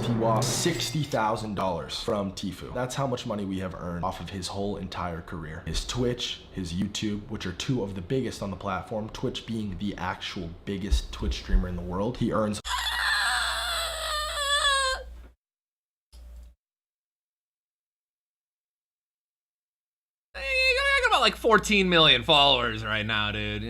he lost $60,000 from Tfue. That's how much money we have earned off of his whole entire career. His Twitch, his YouTube, which are two of the biggest on the platform, Twitch being the actual biggest Twitch streamer in the world. He earns about like 14 million followers right now, dude.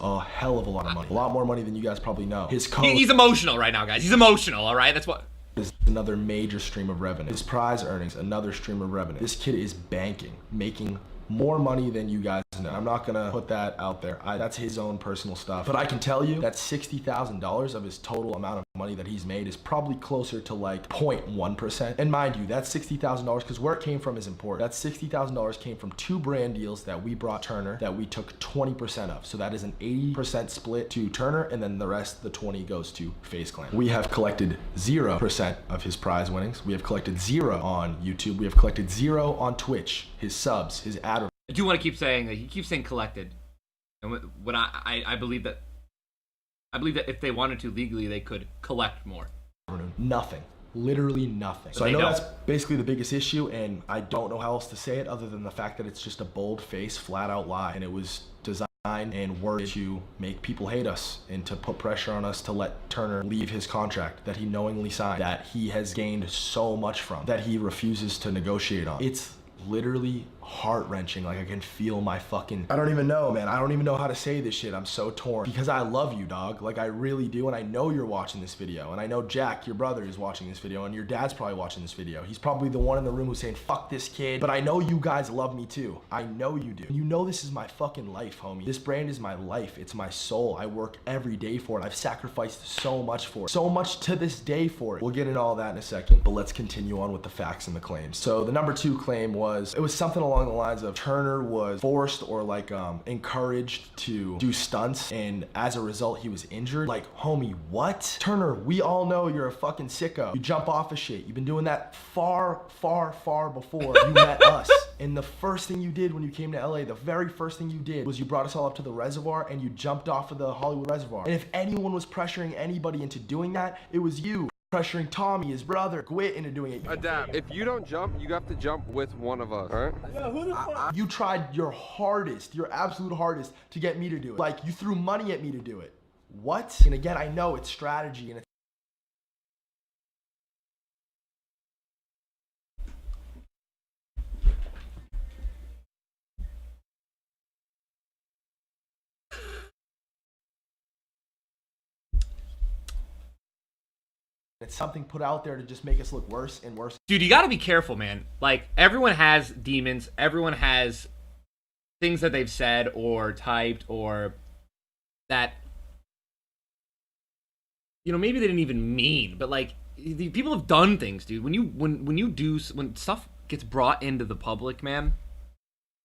a hell of a lot of money. A lot more money than you guys probably know. His code He's emotional right now, guys. He's emotional, all right? That's what... is another major stream of revenue. His prize earnings, another stream of revenue. This kid is banking, making more money than you guys know. I'm not gonna put that out there. That's his own personal stuff. But I can tell you that $60,000 of his total amount of money that he's made is probably closer to like 0.1%. And mind you, that's $60,000 because where it came from is important. That $60,000 came from 2 brand deals that we brought Turner that we took 20% of. So that is an 80% split to Turner, and then the rest, the 20 goes to FaZe Clan. We have collected 0% of his prize winnings. We have collected 0 on YouTube. We have collected 0 on Twitch, his subs, his ad. I do want to keep saying that he keeps saying collected, and when I believe that if they wanted to legally, they could collect more. Nothing, literally nothing. So I know that's basically the biggest issue, and I don't know how else to say it other than the fact that it's just a bold-faced, flat-out lie, and it was designed and worded to make people hate us and to put pressure on us to let Turner leave his contract that he knowingly signed, that he has gained so much from, that he refuses to negotiate on. It's literally heart-wrenching. Like I can feel my fucking, I don't even know, man. I don't even know how to say this shit. I'm so torn because I love you, dog. Like I really do, and I know you're watching this video, and I know Jack, your brother, is watching this video, and your dad's probably watching this video. He's probably the one in the room who's saying fuck this kid, but I know you guys love me too. I know you do. You know this is my fucking life, homie. This brand is my life. It's my soul. I work every day for it. I've sacrificed so much for it, so much to this day for it. We'll get into all that in a second, but let's continue on with the facts and the claims. So the number 2 claim was, it was something along the lines of Turner was forced or like encouraged to do stunts, and as a result he was injured. Like, homie, what? Turner, we all know you're a fucking sicko. You jump off of shit. You've been doing that far before you met us. And the first thing you did when you came to LA, the very first thing you did was you brought us all up to the reservoir and you jumped off of the Hollywood Reservoir. And if anyone was pressuring anybody into doing that, it was you. Pressuring Tommy, his brother, Gwit, into doing it. Adapt. If you don't jump, you have to jump with one of us, all right? Yeah, who the fuck? You tried your hardest, your absolute hardest to get me to do it. Like, you threw money at me to do it. What? And again, I know it's strategy and it's something put out there to just make us look worse and worse. Dude, you gotta be careful, man. Like, everyone has demons. Everyone has things that they've said or typed or that, you know, maybe they didn't even mean, but like, the people have done things, dude. When stuff gets brought into the public, man,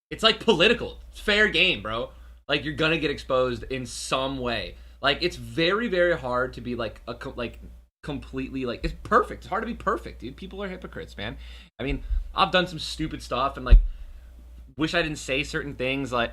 it's like political. It's fair game, bro. Like, you're gonna get exposed in some way. Like, it's very, very hard to be like completely, like, it's perfect. It's hard to be perfect, dude. People are hypocrites, man. I mean, I've done some stupid stuff and like wish I didn't say certain things. Like,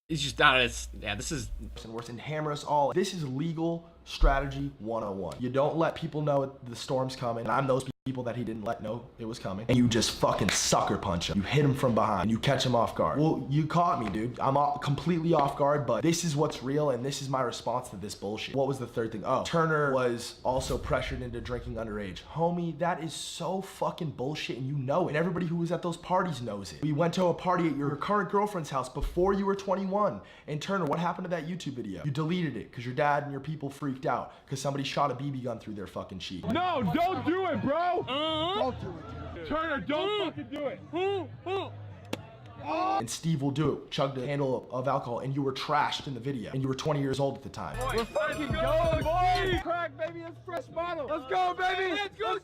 it's just not as, yeah, this is worse and hammer us all. This is legal strategy 101. You don't let people know the storm's coming, and I'm those people that he didn't let know it was coming, and you just fucking sucker punch him. You hit him from behind, and you catch him off guard. Well, you caught me, dude. I'm completely off guard, but this is what's real, and this is my response to this bullshit. What was the third thing? Oh, Turner was also pressured into drinking underage. Homie, that is so fucking bullshit, and you know it. And everybody who was at those parties knows it. We went to a party at your current girlfriend's house before you were 21, and Turner, what happened to that YouTube video? You deleted it because your dad and your people freaked out because somebody shot a BB gun through their fucking sheet. No, don't do it, bro. Don't do it, dude. Turner, don't fucking do it. And Steve will do it. Chugged a handle of alcohol, and you were trashed in the video, and you were 20 years old at the time. We're fucking going, boys. Crack, baby, it's fresh bottle. Let's go, baby. Let's go.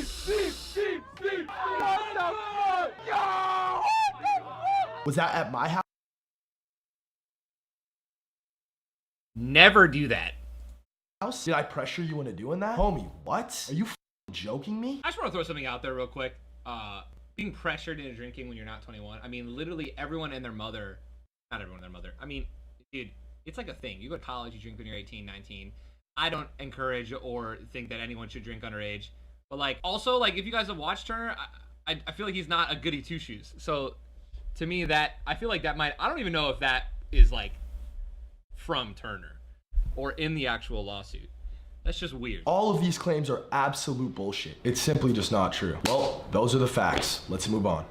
Steve. What the fuck? Yo! Was that at my house? never do that. Did I pressure you into doing that? Homie, what? Are you joking me? I just want to throw something out there real quick. Being pressured into drinking when you're not 21. I mean, literally everyone and their mother, not everyone and their mother. I mean, dude, It's like a thing. You go to college, you drink when you're 18, 19. I don't encourage or think that anyone should drink underage. But like, also, like, if you guys have watched Turner, I feel like he's not a goody two shoes. So to me, that I feel like that might, I don't even know if that is like from Turner or in the actual lawsuit. That's just weird. All of these claims are absolute bullshit. It's simply just not true. Well, those are the facts. Let's move on.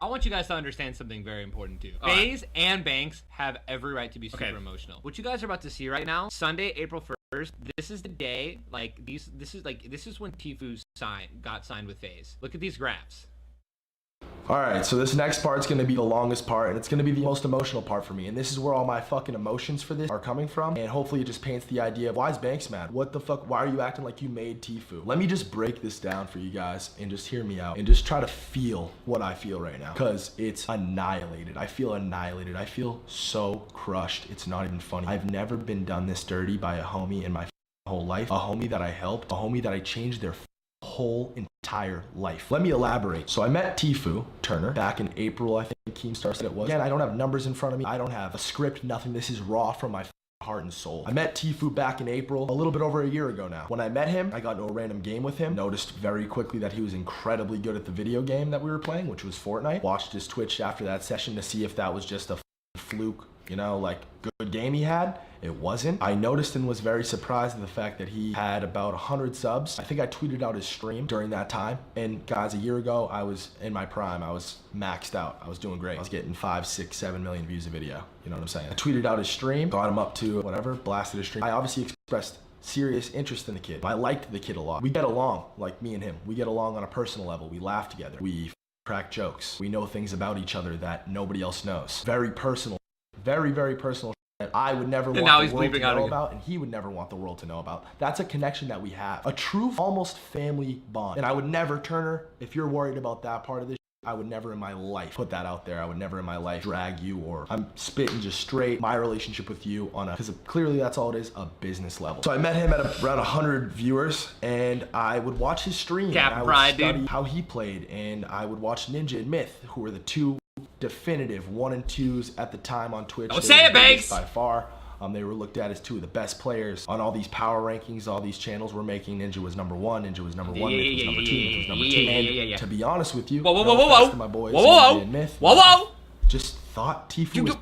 I want you guys to understand something very important too. FaZe and Banks have every right to be super emotional. What you guys are about to see right now, Sunday, April 1st, this is the day, like, this is when Tfue got signed with FaZe. Look at these graphs. All right, so this next part's gonna be the longest part, and it's gonna be the most emotional part for me. And this is where all my fucking emotions for this are coming from. And hopefully it just paints the idea of, why is Banks mad? What the fuck? Why are you acting like you made Tfue? Let me just break this down for you guys and just hear me out and just try to feel what I feel right now, because it's annihilated. I feel annihilated. I feel so crushed. It's not even funny. I've never been done this dirty by a homie in my whole life. A homie that I helped, a homie that I changed their whole entire life. Let me elaborate. So I met Tfue Turner back in April, I think Keemstar said it was. Again, I don't have numbers in front of me. I don't have a script, nothing. This is raw from my heart and soul. I met Tfue back in April, a little bit over a year ago now. When I met him, I got into a random game with him. Noticed very quickly that he was incredibly good at the video game that we were playing, which was Fortnite. Watched his Twitch after that session to see if that was just a fluke, you know, like, good game he had. It wasn't. I noticed and was very surprised at the fact that he had about 100 subs. I think I tweeted out his stream during that time. And guys, a year ago, I was in my prime. I was maxed out. I was doing great. I was getting 5, 6, 7 million views a video. You know what I'm saying? I tweeted out his stream, got him up to whatever, blasted his stream. I obviously expressed serious interest in the kid. I liked the kid a lot. We get along, like me and him. We get along on a personal level. We laugh together. We crack jokes. We know things about each other that nobody else knows. Very personal. Very, very personal that I would never want the world to know about, and he would never want the world to know about. That's a connection that we have. A true, almost family bond. And I would never, Turner, if you're worried about that part of this, I would never in my life put that out there. I would never in my life drag you, or I'm spitting just straight my relationship with you on because clearly that's all it is, a business level. So I met him at around 100 viewers, and I would watch his stream. Cap and I would pride, study dude. how he played, and I would watch Ninja and Myth, who were the two definitive 1 and 2s at the time on Twitch. Don't say it, Banks! By far. They were looked at as two of the best players on all these power rankings, all these channels we're making. Ninja was number 1, Ninja was number 1, Myth was number 2, Myth was number 2. And to be honest with you, whoa, to my boys, Ninja and Myth, just thought Tfue was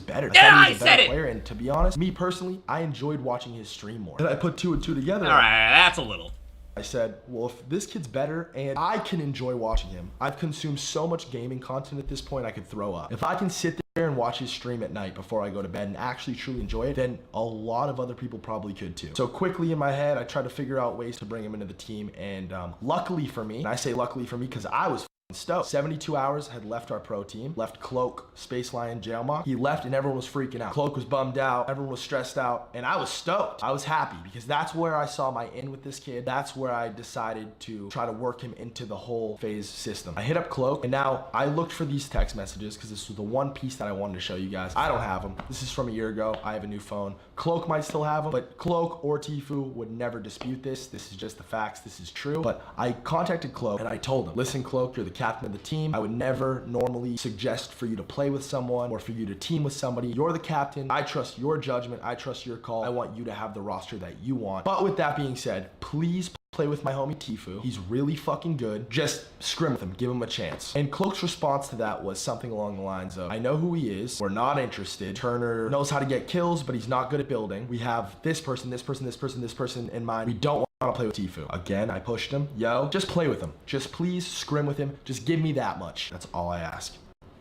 better. I thought he was a better player, and to be honest, me personally, I enjoyed watching his stream more. And I put 2 and 2 together. All right, that's a little. I said, well, if this kid's better and I can enjoy watching him, I've consumed so much gaming content at this point I could throw up. If I can sit there and watch his stream at night before I go to bed and actually truly enjoy it, then a lot of other people probably could too. So quickly in my head, I tried to figure out ways to bring him into the team, and luckily for me, and I say luckily for me because I was stoked. 72 hours had left our pro team, left Cloak, Space Lion, Jailmock. He left and everyone was freaking out. Cloak was bummed out, everyone was stressed out, and I was stoked. I was happy because that's where I saw my in with this kid. That's where I decided to try to work him into the whole FaZe system. I hit up Cloak, and now I looked for these text messages because this was the one piece that I wanted to show you guys. I don't have them. This is from a year ago. I have a new phone. Cloak might still have them, but Cloak or Tfue would never dispute this. This is just the facts. This is true. But I contacted Cloak and I told him, listen, Cloak, you're the captain of the team. I would never normally suggest for you to play with someone or for you to team with somebody. You're the captain. I trust your judgment. I trust your call. I want you to have the roster that you want. But with that being said, please play with my homie Tfue. He's really fucking good. Just scrim with him. Give him a chance. And Cloak's response to that was something along the lines of, I know who he is. We're not interested. Turner knows how to get kills, but he's not good at building. We have this person, this person, this person, this person in mind. We don't want to play with Tfue. Again, I pushed him. Yo, just play with him. Just please scrim with him. Just give me that much. That's all I ask.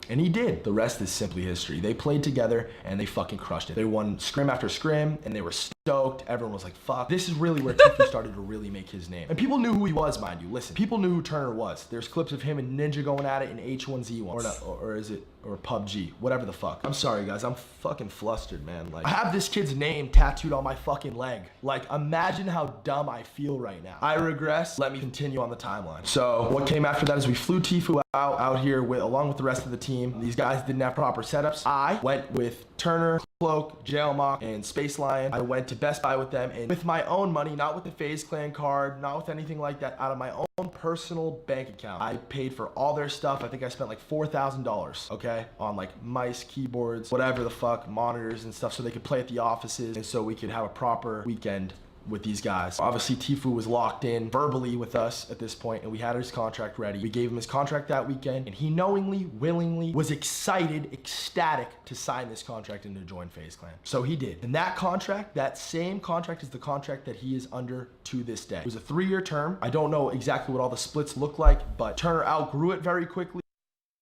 And he did. The rest is simply history. They played together and they fucking crushed it. They won scrim after scrim and they were stoked. Everyone was like, fuck. This is really where Tfue started to really make his name. And people knew who he was, mind you. Listen, people knew who Turner was. There's clips of him and Ninja going at it in H1Z1. Or not, or is it, or PUBG, whatever the fuck. I'm sorry guys, I'm fucking flustered, man. Like, I have this kid's name tattooed on my fucking leg. Like, imagine how dumb I feel right now. I regress. Let me continue on the timeline. So what came after that is we flew Tfue out here along with the rest of the team. These guys didn't have proper setups. I went with Turner, Cloak, Jailmock, and Space Lion. I went to Best Buy with them, and with my own money, not with the FaZe Clan card, not with anything like that, out of my own personal bank account, I paid for all their stuff. I think I spent like $4,000, okay, on like mice, keyboards, whatever the fuck, monitors and stuff, so they could play at the offices, and so we could have a proper weekend with these guys. Obviously, Tfue was locked in verbally with us at this point, and we had his contract ready. We gave him his contract that weekend, and he knowingly, willingly, was excited, ecstatic to sign this contract and to join FaZe Clan. So he did. And that contract, that same contract, is the contract that he is under to this day. It was a 3-year term. I don't know exactly what all the splits look like, but Turner outgrew it very quickly.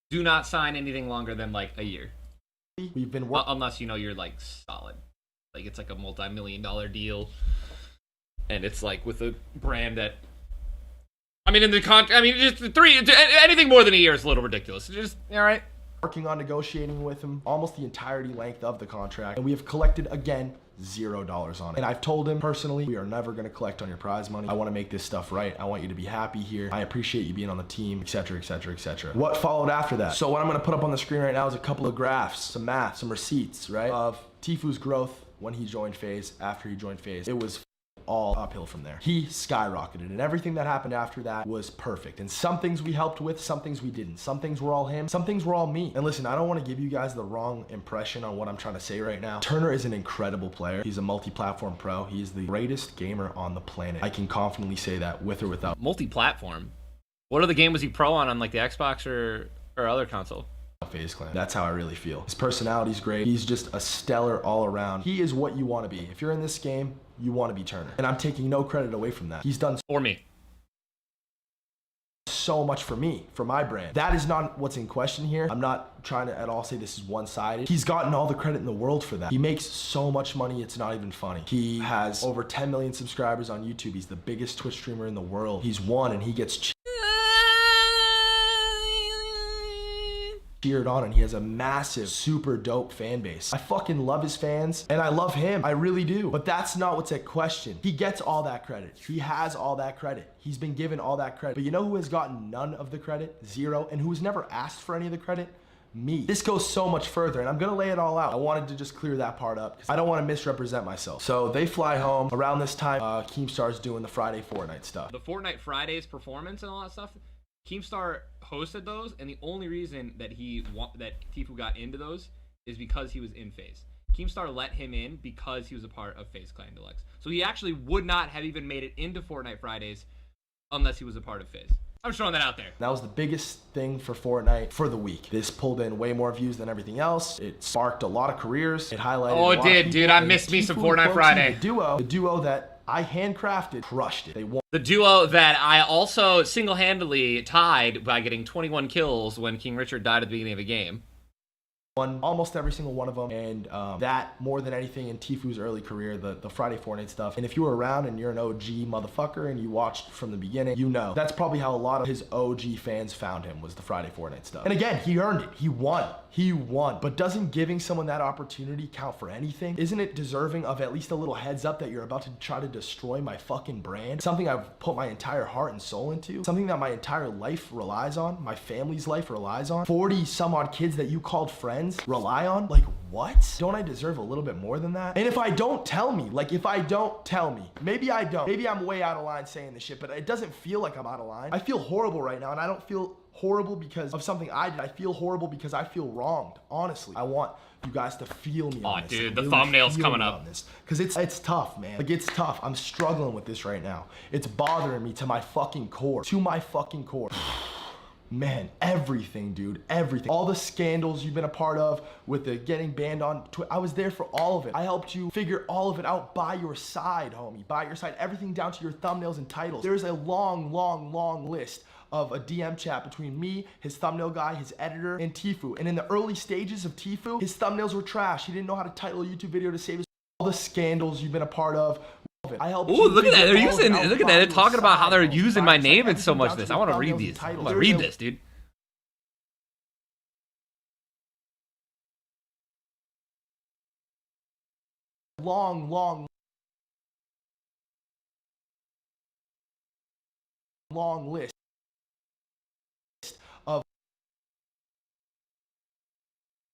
Do not sign anything longer than like a year. We've been working. Unless you know you're like solid. Like it's like a multi-million-dollar deal. And it's like with a brand that, I mean, in the just anything more than a year is a little ridiculous. Just, all right. Working on negotiating with him almost the entirety length of the contract, and we have collected again $0 on it. And I've told him personally, we are never going to collect on your prize money. I want to make this stuff right. I want you to be happy here. I appreciate you being on the team, etc., etc., etc. What followed after that? So what I'm going to put up on the screen right now is a couple of graphs, some math, some receipts, right, of Tfue's growth when he joined FaZe, after he joined FaZe. It was all uphill from there. He skyrocketed, and everything that happened after that was perfect. And some things we helped with, some things we didn't. Some things were all him, some things were all me. And listen, I don't want to give you guys the wrong impression on what I'm trying to say right now. Turner is an incredible player. He's a multi-platform pro. He is the greatest gamer on the planet. I can confidently say that, with or without. Multi-platform? What other game was he pro on like the Xbox or other console? FaZe Clan. That's how I really feel. His personality's great. He's just a stellar all around. He is what you want to be. If you're in this game, you want to be Turner. And I'm taking no credit away from that. He's done for me so much for me, for my brand. That is not what's in question here. I'm not trying to at all say this is one-sided. He's gotten all the credit in the world for that. He makes so much money, it's not even funny. He has over 10 million subscribers on YouTube. He's the biggest Twitch streamer in the world. He's won, and he gets cheered on, and he has a massive, super dope fan base. I fucking love his fans, and I love him. I really do. But that's not what's at question. He gets all that credit. He has all that credit. He's been given all that credit. But you know who has gotten none of the credit? Zero. And who's never asked for any of the credit? Me. This goes so much further, and I'm gonna lay it all out. I wanted to just clear that part up because I don't want to misrepresent myself. So they fly home around this time. Keemstar's doing the Friday Fortnite stuff. The Fortnite Fridays performance and all that stuff. Keemstar hosted those, and the only reason that Tfue got into those is because he was in FaZe. Keemstar let him in because he was a part of FaZe Clan Deluxe. So he actually would not have even made it into Fortnite Fridays unless he was a part of FaZe. I'm just throwing that out there. That was the biggest thing for Fortnite for the week. This pulled in way more views than everything else. It sparked a lot of careers. It highlighted Oh, it did, dude. I missed me some Fortnite Friday. The duo that I handcrafted crushed it. They won. The duo that I also single-handedly tied by getting 21 kills when King Richard died at the beginning of a game. Won almost every single one of them, and that more than anything in Tfue's early career, the Friday Fortnite stuff. And if you were around and you're an OG motherfucker and you watched from the beginning, you know that's probably how a lot of his OG fans found him, was the Friday Fortnite stuff. And again, he earned it. He won. He won. But doesn't giving someone that opportunity count for anything? Isn't it deserving of at least a little heads up that you're about to try to destroy my fucking brand? Something I've put my entire heart and soul into. Something that my entire life relies on. My family's life relies on. 40 some odd kids that you called friends rely on? Like, what? Don't I deserve a little bit more than that? And if I don't, tell me. Like, if I don't, tell me. Maybe I don't. Maybe I'm way out of line saying this shit, but it doesn't feel like I'm out of line. I feel horrible right now, and I don't feel horrible because of something I did. I feel horrible because I feel wronged. Honestly, I want you guys to feel me on this. Dude, the thumbnail's coming up. Because it's tough, man. Like, it's tough. I'm struggling with this right now. It's bothering me to my fucking core. To my fucking core. Man, everything, dude, everything. All the scandals you've been a part of with the getting banned on Twitter, I was there for all of it. I helped you figure all of it out by your side, homie, by your side. Everything down to your thumbnails and titles. There's a long, long, long list of a DM chat between me, his thumbnail guy, his editor, and Tfue. And in the early stages of Tfue, his thumbnails were trash. He didn't know how to title a YouTube video to save his. All the scandals you've been a part of. Ooh, look at that. They're using, look at that. They're talking about how they're using my name in so much of this. I want to read these. I want to read this, dude. Long, long, long list of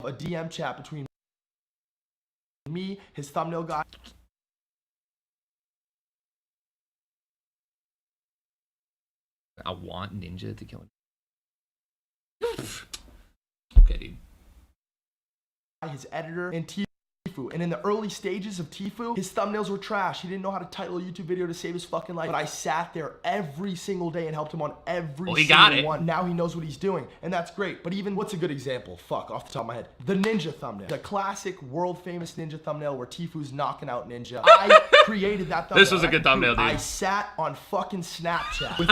a DM chat between me, his thumbnail guy. I want Ninja to kill him. Okay, dude. His editor, and Tfue. And in the early stages of Tfue, his thumbnails were trash. He didn't know how to title a YouTube video to save his fucking life. But I sat there every single day and helped him on every single one. Now he knows what he's doing, and that's great. But even, what's a good example? Fuck, off the top of my head. The Ninja thumbnail. The classic world-famous Ninja thumbnail where Tfue's knocking out Ninja. I created that thumbnail. This was a good thumbnail, dude. I sat on fucking Snapchat with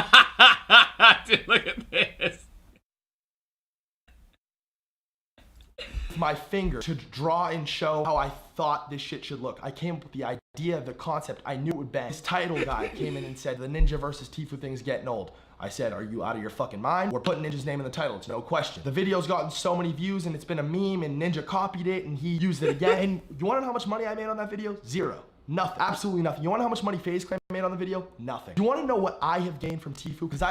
dude, look at this. my finger to draw and show how I thought this shit should look. I came up with the idea, the concept. I knew it would bang. His title guy came in and said, the Ninja versus Tfue thing's getting old. I said, are you out of your fucking mind? We're putting Ninja's name in the title. It's no question. The video's gotten so many views and it's been a meme and Ninja copied it and he used it again. And you wanna know how much money I made on that video? Zero. Nothing. Absolutely nothing. You wanna know how much money FaZe Clan made on the video? Nothing. You wanna know what I have gained from Tfue? Because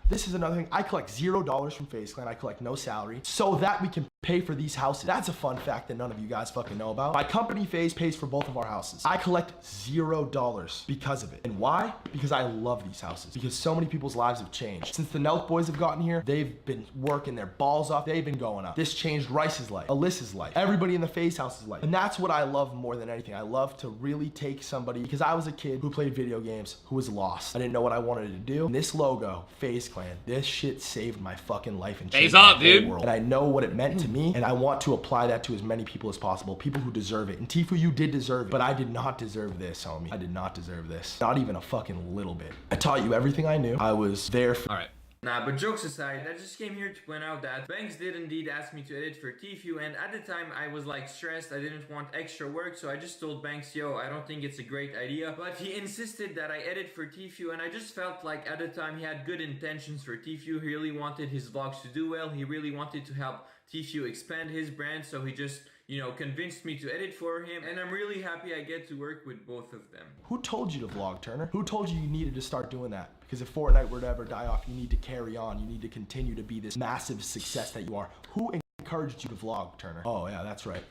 this is another thing. I collect $0 from FaZe Clan. I collect no salary so that we can pay for these houses. That's a fun fact that none of you guys fucking know about. My company FaZe pays for both of our houses. I collect $0 because of it. And why? Because I love these houses. Because so many people's lives have changed. Since the Nelk boys have gotten here, they've been working their balls off. They've been going up. This changed Rice's life, Alyssa's life, everybody in the FaZe house's life. And that's what I love more than anything. I love to really take somebody, because I was a kid who played video games, who was lost. I didn't know what I wanted to do. And this logo, FaZe Clan, this shit saved my fucking life and changed my whole world. And I know what it meant to me, and I want to apply that to as many people as possible, people who deserve it. And Tfue, you did deserve it, but I did not deserve this, homie. I did not deserve this. Not even a fucking little bit. I taught you everything I knew. I was there for— All right. Nah, but jokes aside, I just came here to point out that Banks did indeed ask me to edit for Tfue, and at the time I was like stressed, I didn't want extra work, so I just told Banks, yo, I don't think it's a great idea, but he insisted that I edit for Tfue, and I just felt like at the time he had good intentions for Tfue. He really wanted his vlogs to do well, he really wanted to help Tfue expand his brand, so he just, you know, convinced me to edit for him, and I'm really happy I get to work with both of them. Who told you to vlog, Turner? Who told you you needed to start doing that? Because if Fortnite were to ever die off, you need to carry on. You need to continue to be this massive success that you are. Who encouraged you to vlog, Turner? Oh yeah, that's right.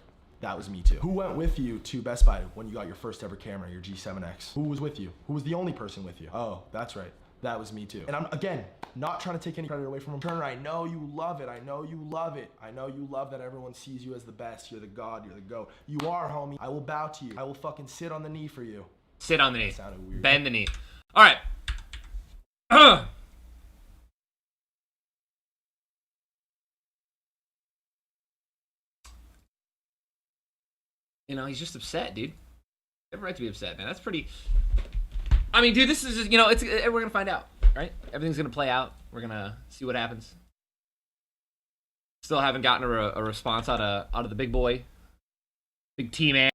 That was me too. Who went with you to Best Buy when you got your first ever camera, your G7X? Who was with you? Who was the only person with you? Oh, that's right. That was me too. And I'm, again, not trying to take any credit away from him. Turner, I know you love it. I know you love it. I know you love that everyone sees you as the best. You're the god. You're the GOAT. You are, homie. I will bow to you. I will fucking sit on the knee for you. Sit on the knee. That sounded weird. Bend the knee. All right. You know, he's just upset, dude. You have a right to be upset, man. That's pretty... I mean, dude, this is just, you know, we're going to find out, right? Everything's going to play out. We're going to see what happens. Still haven't gotten a response out of the big boy. Big T-Man.